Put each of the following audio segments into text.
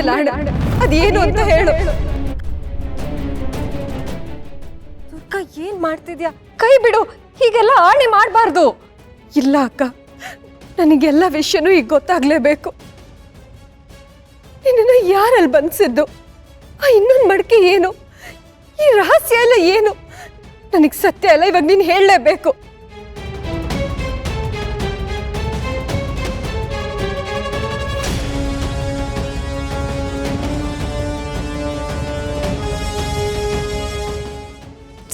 ಮೇಲೆ ಆಣೆ, ಅದೇನು ಅಂತ ಹೇಳು. ದುರ್ಗಾ ಏನ್ ಮಾಡ್ತಿದ್ಯಾ? ಕೈ ಬಿಡು, ಹೀಗೆಲ್ಲ ಆಣೆ ಮಾಡಬಾರ್ದು. ಇಲ್ಲ ಅಕ್ಕ, ನನಗೆಲ್ಲ ವಿಷಯನೂ ಈಗ ಗೊತ್ತಾಗ್ಲೇಬೇಕು. ನಿನ್ನ ಯಾರಲ್ಲಿ ಬಂಧಿಸಿದ್ದು? ಆ ಇನ್ನೊಂದು ಮಡಕೆ ಏನು? ಈ ರಹಸ್ಯ ಎಲ್ಲ ಏನು? ನನಗೆ ಸತ್ಯ ಎಲ್ಲ ಇವಾಗ ನೀನು ಹೇಳಲೇಬೇಕು.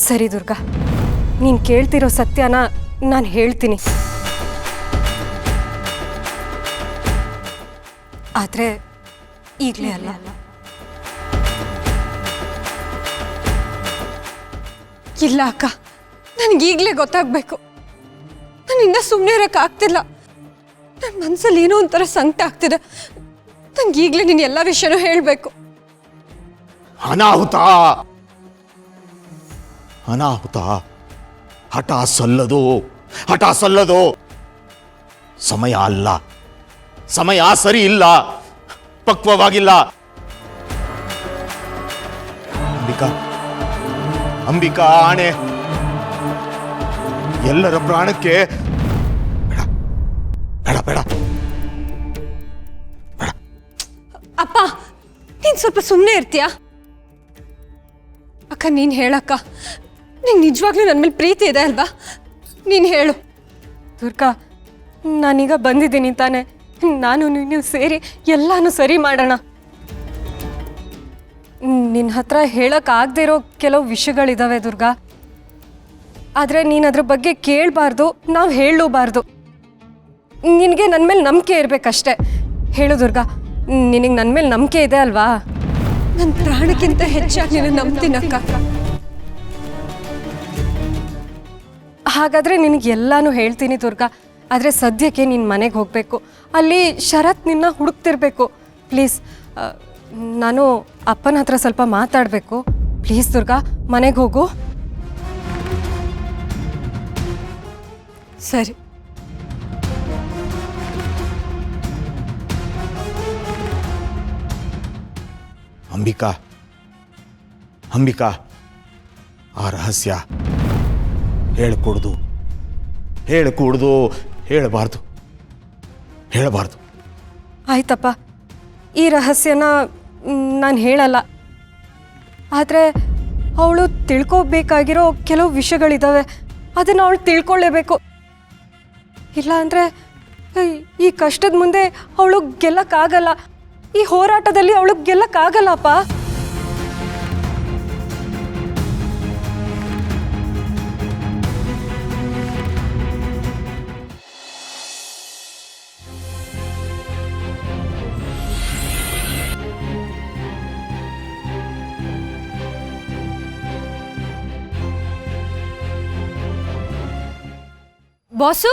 ಸರಿ ದುರ್ಗಾ, ನೀನು ಕೇಳ್ತಿರೋ ಸತ್ಯನ ನಾನು ಹೇಳ್ತೀನಿ. ಆದರೆ ಈಗಲೇ ಅಲ್ಲ. ಇಲ್ಲ ಅಕ್ಕ, ನನಗೀಗಲೇ ಗೊತ್ತಾಗಬೇಕು. ನನ್ನಿಂದ ಸುಮ್ಮನೆ ಇರೋಕ್ಕಾಗ್ತಿಲ್ಲ. ನನ್ನ ಮನಸ್ಸಲ್ಲಿ ಏನೋ ಒಂಥರ ಸಂಕಟ ಆಗ್ತಿದೆ. ನನಗೀಗಲೇ ನೀನು ಎಲ್ಲ ವಿಷಯನೂ ಹೇಳಬೇಕು. ಅನಾಹುತ ಅನಾಹುತ ಹಠ ಸಲ್ಲದು. ಸಮಯ ಅಲ್ಲ, ಸಮಯ ಸರಿ ಇಲ್ಲ, ಪಕ್ವವಾಗಿಲ್ಲ. ಅಂಬಿಕಾ ಆಣೆ, ಎಲ್ಲರ ಪ್ರಾಣಕ್ಕೆ ಬೇಡ ಬೇಡ ಬೇಡ ಬೇಡ. ಅಪ್ಪ, ನೀನು ಸ್ವಲ್ಪ ಸುಮ್ಮನೆ ಇರ್ತೀಯಾ? ಅಕ್ಕ, ನೀನು ಹೇಳಕ್ಕ, ನಿಂಗೆ ನಿಜವಾಗ್ಲೂ ನನ್ನ ಮೇಲೆ ಪ್ರೀತಿ ಇದೆ ಅಲ್ವಾ? ನೀನು ಹೇಳು. ದುರ್ಗಾ, ನಾನೀಗ ಬಂದಿದ್ದೀನಿ ತಾನೆ, ನಾನು ನೀವು ಸೇರಿ ಎಲ್ಲಾನು ಸರಿ ಮಾಡೋಣ. ನಿನ್ನ ಹತ್ರ ಹೇಳೋಕ್ಕಾಗದೇ ಇರೋ ಕೆಲವು ವಿಷಯಗಳಿದ್ದಾವೆ ದುರ್ಗಾ. ಆದರೆ ನೀನು ಅದ್ರ ಬಗ್ಗೆ ಕೇಳಬಾರ್ದು, ನಾವು ಹೇಳಲೂಬಾರ್ದು. ನಿನಗೆ ನನ್ನ ಮೇಲೆ ನಂಬಿಕೆ ಇರಬೇಕಷ್ಟೆ. ಹೇಳು ದುರ್ಗಾ, ನಿನಗೆ ನನ್ನ ಮೇಲೆ ನಂಬಿಕೆ ಇದೆ ಅಲ್ವಾ? ನನ್ನ ಪ್ರಾಣಕ್ಕಿಂತ ಹೆಚ್ಚಾಗಿ ನೀನು ನಂಬ್ತೀನಕ್ಕ. ಹಾಗಾದರೆ ನಿನಗೆಲ್ಲಾನು ಹೇಳ್ತೀನಿ ದುರ್ಗಾ. ಆದರೆ ಸದ್ಯಕ್ಕೆ ನೀನು ಮನೆಗೆ ಹೋಗಬೇಕು. ಅಲ್ಲಿ ಶರತ್ ನಿನ್ನ ಹುಡುಕ್ತಿರ್ಬೇಕು. ಪ್ಲೀಸ್, ನಾನು ಅಪ್ಪನ ಹತ್ರ ಸ್ವಲ್ಪ ಮಾತಾಡಬೇಕು. ಪ್ಲೀಸ್ ದುರ್ಗಾ, ಮನೆಗೆ ಹೋಗು. ಸರಿ. ಅಂಬಿಕಾ, ಆ ರಹಸ್ಯ ಹೇಳಬಾರ್ದು. ಆಯ್ತಪ್ಪ, ಈ ರಹಸ್ಯನ ನಾನು ಹೇಳಲ್ಲ. ಆದರೆ ಅವಳು ತಿಳ್ಕೊಬೇಕಾಗಿರೋ ಕೆಲವು ವಿಷಯಗಳಿದ್ದಾವೆ. ಅದನ್ನು ಅವಳು ತಿಳ್ಕೊಳ್ಳೇಬೇಕು. ಇಲ್ಲ ಅಂದರೆ ಈ ಕಷ್ಟದ ಮುಂದೆ ಅವಳು ಗೆಲ್ಲಕ್ಕಾಗಲ್ಲ. ಈ ಹೋರಾಟದಲ್ಲಿ ಅವಳು ಗೆಲ್ಲಕ್ಕಾಗಲ್ಲಪ್ಪ. ಬಾಸು,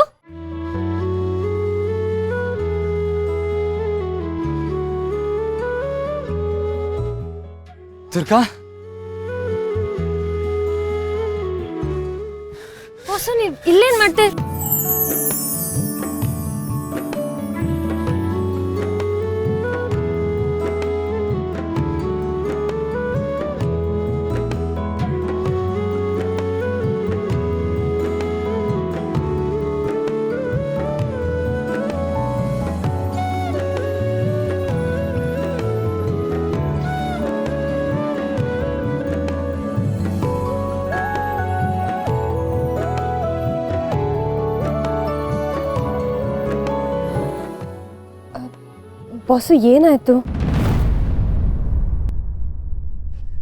ದುರ್ಗಾ, ಬಾಸು, ನೀವು ಇಲ್ಲೇನು ಮಾಡ್ತೀರಿ? ಬಾಸು, ಏನಾಯ್ತು?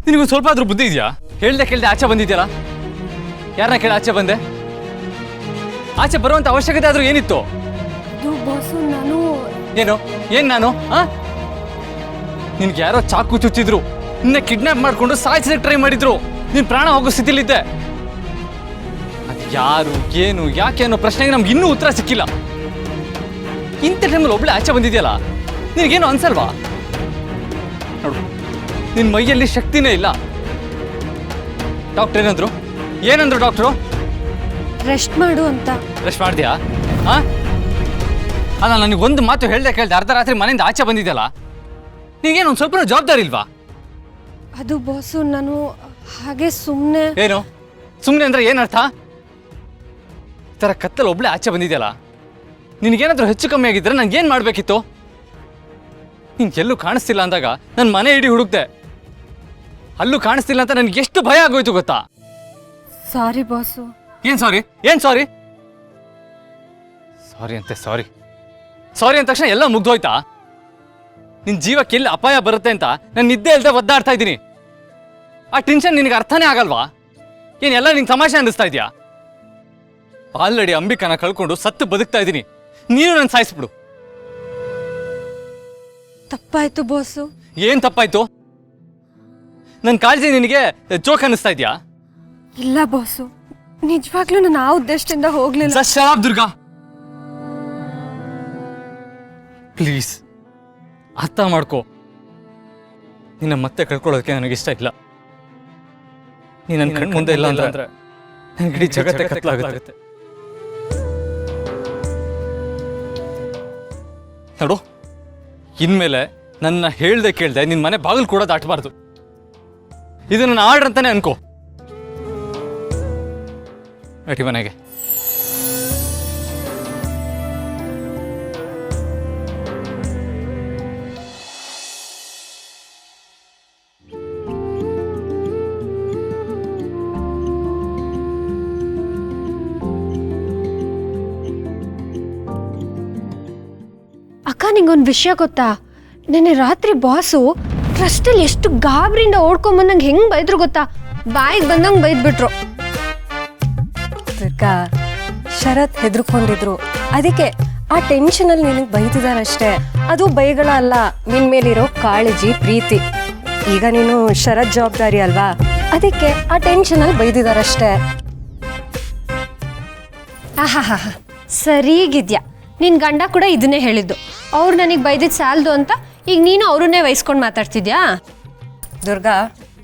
ನಿನಗೊಂದು ಸ್ವಲ್ಪ ಆದ್ರೂ ಬುದ್ಧಿ ಇದೆಯಾ? ಹೇಳ್ದೆ ಕೇಳ್ದೆ ಆಚೆ ಬಂದಿದ್ಯಲ್ಲ? ಯಾರನ್ನ ಕೇಳಿ ಆಚೆ ಬಂದೆ? ಆಚೆ ಬರುವಂತ ಅವಶ್ಯಕತೆ ಆದ್ರೂ ಏನಿತ್ತು? ಬಾಸು, ನಾನು ನಿನ್ಗೆ ಯಾರೋ ಚಾಕು ಚುಚ್ಚಿದ್ರು, ನಿನ್ನೆ ಕಿಡ್ನಾಪ್ ಮಾಡ್ಕೊಂಡು ಸಾಯಿಸಕ್ಕೆ ಟ್ರೈ ಮಾಡಿದ್ರು. ನಿನ್ ಪ್ರಾಣ ಹೋಗೋ ಸ್ಥಿತಿಲಿದ್ದೆ. ಅದು ಯಾರು, ಏನು, ಯಾಕೆ ಅನ್ನೋ ಪ್ರಶ್ನೆಗೆ ನಮ್ಗೆ ಇನ್ನೂ ಉತ್ತರ ಸಿಕ್ಕಿಲ್ಲ. ಇಂಥ ಟೈಮಲ್ಲಿ ಒಬ್ಳೆ ಆಚೆ ಬಂದಿದ್ಯಲ್ಲ, ನಿನಗೇನು ಅನ್ಸಲ್ವಾ? ನೋಡು, ನಿನ್ನ ಮೈಯಲ್ಲಿ ಶಕ್ತಿನೇ ಇಲ್ಲ. ಡಾಕ್ಟರ್ ಏನಂದ್ರು ಡಾಕ್ಟ್ರು? ರೆಸ್ಟ್ ಮಾಡು ಅಂತ. ರೆಸ್ಟ್ ಮಾಡ್ದ್ಯಾ? ಅಲ್ಲ, ನನಗೆ ಒಂದು ಮಾತು ಹೇಳ್ದೆ ಕೇಳ್ದೆ ಅರ್ಧ ರಾತ್ರಿ ಮನೆಯಿಂದ ಆಚೆ ಬಂದಿದ್ಯಲ್ಲ, ನಿನಗೇನು ಒಂದು ಸ್ವಲ್ಪ ಜವಾಬ್ದಾರಿ ಇಲ್ವಾ? ಅದು ಬಾಸು, ನಾನು ಹಾಗೆ ಸುಮ್ಮನೆ. ಏನು ಸುಮ್ಮನೆ ಅಂದ್ರೆ ಏನರ್ಥ? ಈ ಥರ ಕತ್ತಲು ಒಬ್ಳೆ ಆಚೆ ಬಂದಿದೆಯಲ್ಲ, ನಿನಗೇನಾದ್ರೂ ಹೆಚ್ಚು ಕಮ್ಮಿ ಆಗಿದ್ರೆ ನನಗೇನು ಮಾಡಬೇಕಿತ್ತು? ನಿನ್ಗೆ ಎಲ್ಲೂ ಕಾಣಿಸ್ತಿಲ್ಲ ಅಂದಾಗ ನನ್ನ ಮನೆ ಇಡೀ ಹುಡುಕ್ದೆ, ಅಲ್ಲೂ ಕಾಣಿಸ್ತಿಲ್ಲ ಅಂತ ನನಗೆ ಎಷ್ಟು ಭಯ ಆಗೋಯ್ತು ಗೊತ್ತಾ? ಸಾರಿ ಬಾಸು. ಏನು ಸಾರಿ? ಏನು ಸಾರಿ? ಸಾರಿ ಅಂತೆ ಸಾರಿ. ಸಾರಿ ಅಂದ ತಕ್ಷಣ ಎಲ್ಲ ಮುಗ್ದೋಯ್ತಾ? ನಿನ್ನ ಜೀವಕ್ಕೆ ಎಲ್ಲಿ ಅಪಾಯ ಬರುತ್ತೆ ಅಂತ ನಾನು ನಿದ್ದೆ ಇಲ್ಲದೆ ಒದ್ದಾಡ್ತಾ ಇದ್ದೀನಿ. ಆ ಟೆನ್ಷನ್ ನಿನಗೆ ಅರ್ಥನೇ ಆಗಲ್ವಾ? ಏನೆಲ್ಲ ನಿಂಗೆ ತಮಾಷೆ ಅನ್ನಿಸ್ತಾ ಇದೆಯಾ? ಆಲ್ರೆಡಿ ಅಂಬಿಕಾನ ಕಳ್ಕೊಂಡು ಸತ್ತು ಬದುಕ್ತಾ ಇದ್ದೀನಿ, ನೀನು ನನ್ನ ಸಾಯಿಸ್ಬಿಡು. ತಪ್ಪಾಯ್ತು ಬಾಸು. ಏನ್ ತಪ್ಪಾಯ್ತು? ನನ್ನ ಕಾಳಜಿ ನಿನಗೆ ಜೋಕ್ ಅನ್ನಿಸ್ತಾ ಇದೆಯಾ? ಇಲ್ಲ ಬಾಸು, ನಿಜವಾಗ್ಲೂ ನಾನು ಆ ಉದ್ದೇಶದಿಂದ ಹೋಗ್ಲಿಲ್ಲ. ಶರಾಬ್ ದುರ್ಗಾ, ಪ್ಲೀಸ್ ಅರ್ಥ ಮಾಡ್ಕೋ. ನಿನ್ನ ಮತ್ತೆ ಕಳ್ಕೊಳ್ಳೋದಕ್ಕೆ ನನಗಿಷ್ಟ ಇಲ್ಲ. ನೀ ನನ್ನ ಕಣ್ಣು ಮುಂದೆ ಇಲ್ಲ ಅಂದ್ರೆ ನನಗೆ ಇಡೀ ಜಗತ್ತೇ ಕತ್ಲಾಗುತ್ತೆ. ನೋಡು, ಇನ್ಮೇಲೆ ನನ್ನ ಹೇಳ್ದೆ ಕೇಳ್ದೆ ನಿನ್ನ ಮನೆ ಬಾಗಿಲು ಕೂಡ ದಾಟಬಾರ್ದು. ಇದು ನನ್ನ ಆರ್ಡರ್ ಅಂತಾನೆ ಅನ್ಕೋ. ನಡಿ ಮನೆಗೆ. ಅಕ್ಕ, ನಿಂಗೊಂದು ವಿಷಯ ಗೊತ್ತಾ? ನೆನ್ನೆ ರಾತ್ರಿ ಬಾಸು ರಸ್ತೆಲಿ ಎಷ್ಟು ಗಾಬರಿಯಿಂದ ಓಡ್ಕೊಂಬಂದಂಗೆ ಹೆಂಗ್ ಬೈದ್ರು ಗೊತ್ತಾ? ಬಾಯಿಗೆ ಬಂದಂಗೆ ಬೈದ್ಬಿಟ್ರು. ಶರತ್ ಹೆದರ್ಕೊಂಡಿದ್ರು, ಅದಕ್ಕೆ ಆ ಟೆನ್ಷನಲ್ಲಿ ನಿನಗೆ ಬೈತಿದಾರಷ್ಟೇ. ಅದು ಬೈಗಳ ಅಲ್ಲ, ನಿನ್ ಮೇಲಿರೋ ಕಾಳಜಿ, ಪ್ರೀತಿ. ಈಗ ನೀನು ಶರತ್ ಜವಾಬ್ದಾರಿ ಅಲ್ವಾ, ಅದಕ್ಕೆ ಆ ಟೆನ್ಷನಲ್ಲಿ ಬೈದಿದಾರಷ್ಟೇ. ಆಹಾ, ಸರಿಗಿದ್ಯಾ. ನಿನ್ ಗಂಡ ಕೂಡ ಇದನ್ನೇ ಹೇಳಿದ್ದು, ಅವ್ರು ನನಗೆ ಬೈದಿದ್ದು ಸಾಲದು ಅಂತ. ಈಗ ನೀನು ಅವ್ರನ್ನೇ ವಹಿಸ್ಕೊಂಡು ಮಾತಾಡ್ತಿದ್ಯಾ? ದುರ್ಗಾ,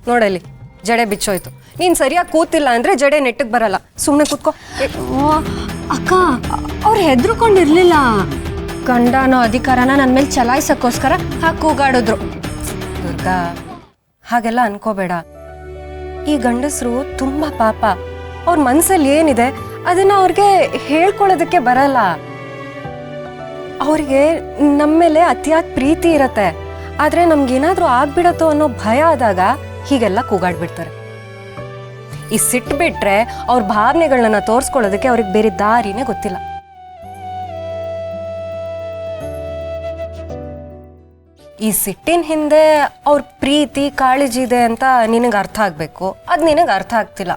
ನೋಡಲಿ, ಜಡೆ ಬಿಚ್ಚೋಯ್ತು. ನೀನು ಸರಿಯಾಗಿ ಕೂತಿಲ್ಲ ಅಂದರೆ ಜಡೆ ನೆಟ್ಟಿಗೆ ಬರಲ್ಲ. ಸುಮ್ಮನೆ ಕೂತ್ಕೋ. ಅಕ್ಕ, ಅವ್ರು ಹೆದರ್ಕೊಂಡಿರ್ಲಿಲ್ಲ. ಗಂಡ ಅನ್ನೋ ಅಧಿಕಾರನ ನನ್ನ ಮೇಲೆ ಚಲಾಯಿಸೋಕ್ಕೋಸ್ಕರ ಹಾಕಿ ಕೂಗಾಡಿದ್ರು. ದುರ್ಗಾ, ಹಾಗೆಲ್ಲ ಅನ್ಕೋಬೇಡ. ಈ ಗಂಡಸರು ತುಂಬ ಪಾಪ. ಅವ್ರ ಮನಸ್ಸಲ್ಲಿ ಏನಿದೆ ಅದನ್ನು ಅವ್ರಿಗೆ ಹೇಳ್ಕೊಳ್ಳೋದಕ್ಕೆ ಬರಲ್ಲ. ಅವ್ರಿಗೆ ನಮ್ಮ ಮೇಲೆ ಅತಿಯಾದ ಪ್ರೀತಿ ಇರತ್ತೆ, ಆದರೆ ನಮ್ಗೇನಾದರೂ ಆಗ್ಬಿಡತ್ತೋ ಅನ್ನೋ ಭಯ ಆದಾಗ ಹೀಗೆಲ್ಲ ಕೂಗಾಡ್ಬಿಡ್ತಾರೆ. ಈ ಸಿಟ್ಟು ಬಿಟ್ರೆ ಅವ್ರ ಭಾವನೆಗಳನ್ನ ತೋರಿಸ್ಕೊಳ್ಳೋದಕ್ಕೆ ಅವ್ರಿಗೆ ಬೇರೆ ದಾರಿನೇ ಗೊತ್ತಿಲ್ಲ. ಈ ಸಿಟ್ಟಿನ ಹಿಂದೆ ಅವ್ರ ಪ್ರೀತಿ, ಕಾಳಜಿ ಇದೆ ಅಂತ ನಿನಗೆ ಅರ್ಥ ಆಗಬೇಕು. ಅದು ನಿನಗೆ ಅರ್ಥ ಆಗ್ತಿಲ್ಲ.